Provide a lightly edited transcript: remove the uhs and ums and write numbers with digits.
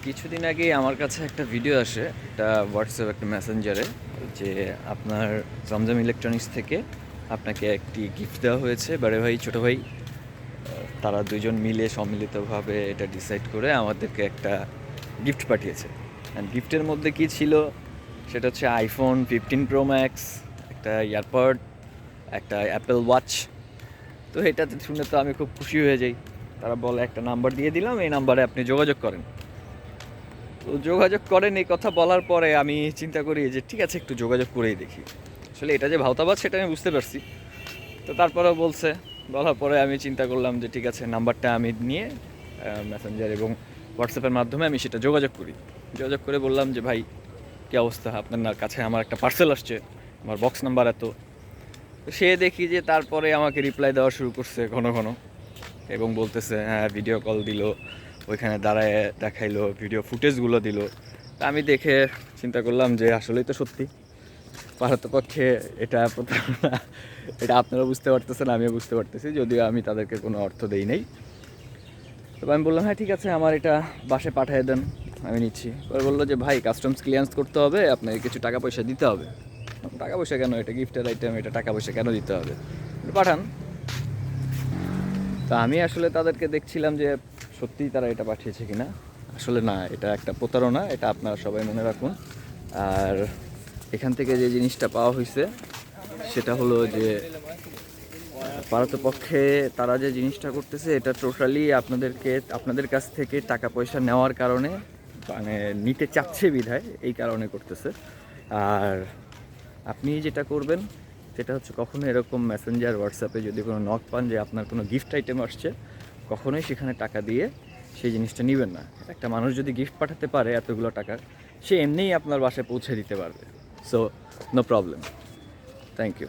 কিছুদিন আগেই আমার কাছে একটা ভিডিও আসে, এটা হোয়াটসঅ্যাপ একটা মেসেঞ্জারে, যে আপনার জমজম ইলেকট্রনিক্স থেকে আপনাকে একটি গিফট দেওয়া হয়েছে। বড় ভাই ছোটো ভাই তারা দুজন মিলে সম্মিলিতভাবে এটা ডিসাইড করে আমাদেরকে একটা গিফট পাঠিয়েছে। অ্যান্ড গিফটের মধ্যে কী ছিল সেটা হচ্ছে আইফোন 15 Pro Max, একটা ইয়ারপড, একটা অ্যাপেল ওয়াচ। তো এটাতে শুনে তো আমি খুব খুশি হয়ে যাই। তারা বলে একটা নাম্বার দিয়ে দিলাম, এই নাম্বারে আপনি যোগাযোগ করেন। তো যোগাযোগ করেন এই কথা বলার পরে আমি চিন্তা করি যে ঠিক আছে, একটু যোগাযোগ করেই দেখি। আসলে এটা যে ভাওতাবাজ সেটা আমি বুঝতে পারছি। তো তারপরেও বলার পরে আমি চিন্তা করলাম যে ঠিক আছে, নাম্বারটা আমি নিয়ে মেসেঞ্জার এবং হোয়াটসঅ্যাপের মাধ্যমে আমি সেটা যোগাযোগ করি। যোগাযোগ করে বললাম যে ভাই, কী অবস্থা, আপনার কাছে আমার একটা পার্সেল আসছে, আমার বক্স নাম্বার এত। তো সে দেখি যে তারপরে আমাকে রিপ্লাই দেওয়া শুরু করছে ঘন ঘন, এবং বলতেছে হ্যাঁ, ভিডিও কল দিল, ওইখানে দাঁড়ায় দেখাইলো, ভিডিও ফুটেজগুলো দিল। তা আমি দেখে চিন্তা করলাম যে আসলেই তো সত্যি, পারতপক্ষে এটা প্রতারণা। এটা আপনারা বুঝতে পারতেছেন, আমিও বুঝতে পারতেছি, যদিও আমি তাদেরকে কোনো অর্থ দেই নাই। তবে আমি বললাম হ্যাঁ ঠিক আছে, আমার এটা বাসায় পাঠিয়ে দেন, আমি নিচ্ছি। পরে বললো যে ভাই, কাস্টমস ক্লিয়ারেন্স করতে হবে, আপনাকে কিছু টাকা পয়সা দিতে হবে। টাকা পয়সা কেন, এটা গিফটের আইটেম, এটা টাকা পয়সা কেন দিতে হবে, পাঠান। তা আমি আসলে তাদেরকে দেখছিলাম যে সত্যিই তারা এটা পাঠিয়েছে কিনা। আসলে না, এটা একটা প্রতারণা, এটা আপনারা সবাই মনে রাখুন। আর এখান থেকে যে জিনিসটা পাওয়া হয়েছে সেটা হলো যে পারতপক্ষে তারা যে জিনিসটা করতেছে এটা টোটালি আপনাদের কাছ থেকে টাকা পয়সা নেওয়ার কারণে, মানে নিতে চাচ্ছে বিধায় এই কারণে করতেছে। আর আপনি যেটা করবেন সেটা হচ্ছে, কখনো এরকম মেসেঞ্জার হোয়াটসঅ্যাপে যদি কোনো নক পান যে আপনার কোনো গিফট আইটেম আসছে, কখনোই সেখানে টাকা দিয়ে সেই জিনিসটা নেবেন না। একটা মানুষ যদি গিফট পাঠাতে পারে এতগুলো টাকার, সে এমনিই আপনার বাসায় পৌঁছে দিতে পারবে। So no problem. Thank you.